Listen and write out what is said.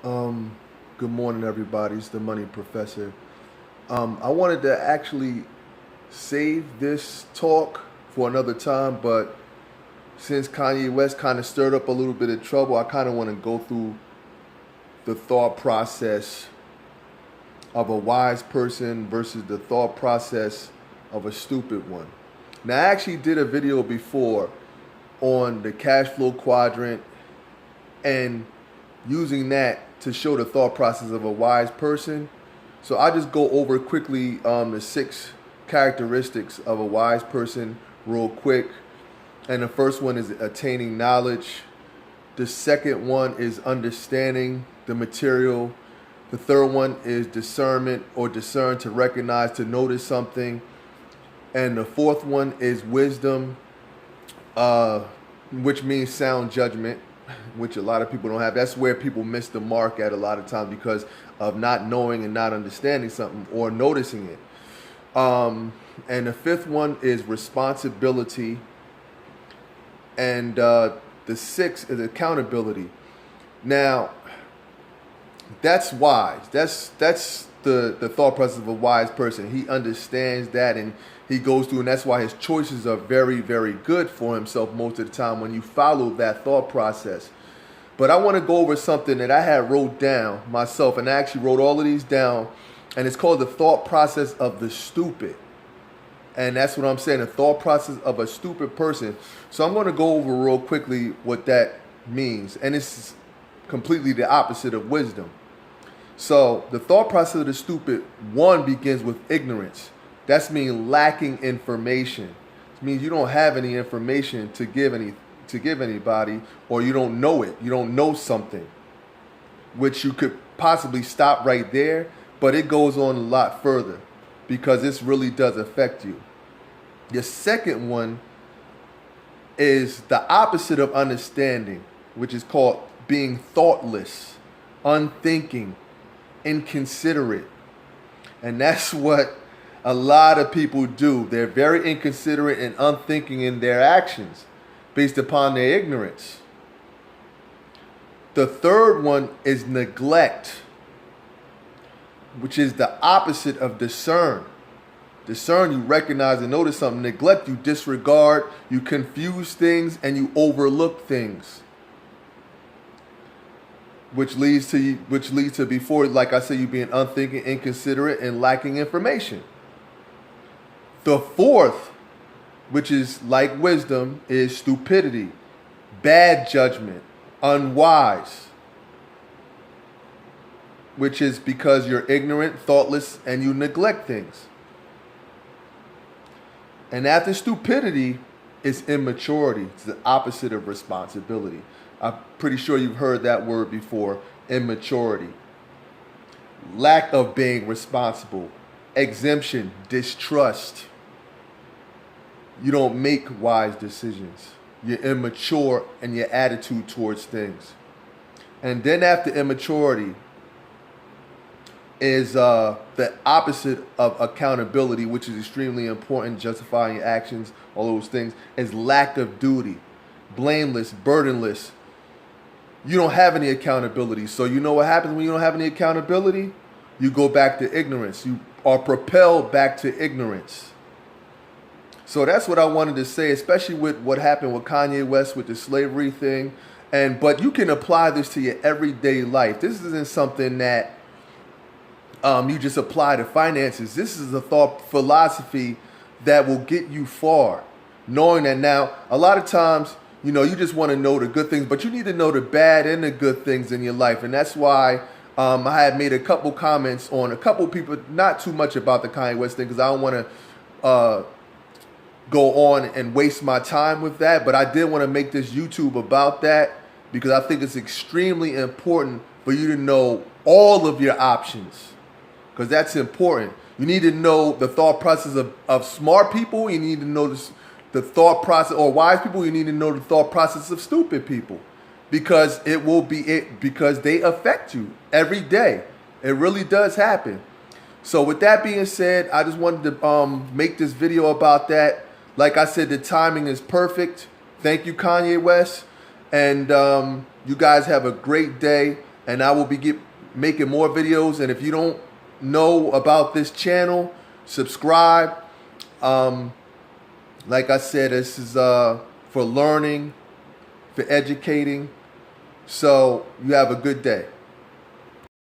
Um, Good morning, everybody. It's the Money Professor. I wanted to actually save this talk for another time, but since Kanye West kind of stirred up a little bit of trouble, I kind of want to go through the thought process of a wise person versus the thought process of a stupid one. Now, I actually did a video before on the cash flow quadrant and using that to show the thought process of a wise person. So I just go over quickly the 6 characteristics of a wise person real quick. And the first one is attaining knowledge. The second one is understanding the material. The third one is discernment, or discern, to recognize, to notice something. And the fourth one is wisdom, which means sound judgment, which a lot of people don't have. That's where people miss the mark at a lot of times because of not knowing and not understanding something or noticing it. And the fifth one is responsibility. And the sixth is accountability. Now, that's wise. That's the thought process of a wise person. He understands that, and he goes through, and that's why his choices are very, very good for himself most of the time when you follow that thought process. But I want to go over something that I had wrote down myself, and I actually wrote all of these down, and it's called the thought process of the stupid. And that's what I'm saying, the thought process of a stupid person. So I'm going to go over real quickly what that means. And it's completely the opposite of wisdom. So the thought process of the stupid, one, begins with ignorance. That's mean lacking information. It means you don't have any information to give anybody, or you don't know it. You don't know something, which you could possibly stop right there, but it goes on a lot further because this really does affect you. The second one is the opposite of understanding, which is called being thoughtless, unthinking, inconsiderate. And that's what a lot of people do. They're very inconsiderate and unthinking in their actions based upon their ignorance. The third one is neglect, which is the opposite of discern. Discern, you recognize and notice something. Neglect, you disregard, you confuse things, and you overlook things. Which leads to before, like I said, you being unthinking, inconsiderate, and lacking information. The fourth, which is like wisdom, is stupidity, bad judgment, unwise, which is because you're ignorant, thoughtless, and you neglect things. And after stupidity is immaturity. It's the opposite of responsibility. I'm pretty sure you've heard that word before, immaturity. Lack of being responsible. Exemption, distrust. You don't make wise decisions. You're immature in your attitude towards things. And then after immaturity is the opposite of accountability, which is extremely important, justifying your actions, all those things, is lack of duty, blameless, burdenless. You don't have any accountability. So you know what happens when you don't have any accountability? You go back to ignorance. You are propelled back to ignorance. So that's what I wanted to say, especially with what happened with Kanye West with the slavery thing. But you can apply this to your everyday life. This isn't something that you just apply to finances. This is a thought philosophy that will get you far. Knowing that now, a lot of times, you just want to know the good things, but you need to know the bad and the good things in your life. And that's why I had made a couple comments on a couple people, not too much about the Kanye West thing, because I don't want to go on and waste my time with that. But I did want to make this YouTube about that because I think it's extremely important for you to know all of your options. Because that's important. You need to know the thought process of smart people. You need to know the thought process, or wise people. You need to know the thought process of stupid people. Because because they affect you every day. It really does happen. So with that being said, I just wanted to make this video about that. Like I said, the timing is perfect. Thank you, Kanye West. And you guys have a great day. and I will be making more videos. And if you don't know about this channel, subscribe. Like I said, this is for learning, for educating. So you have a good day.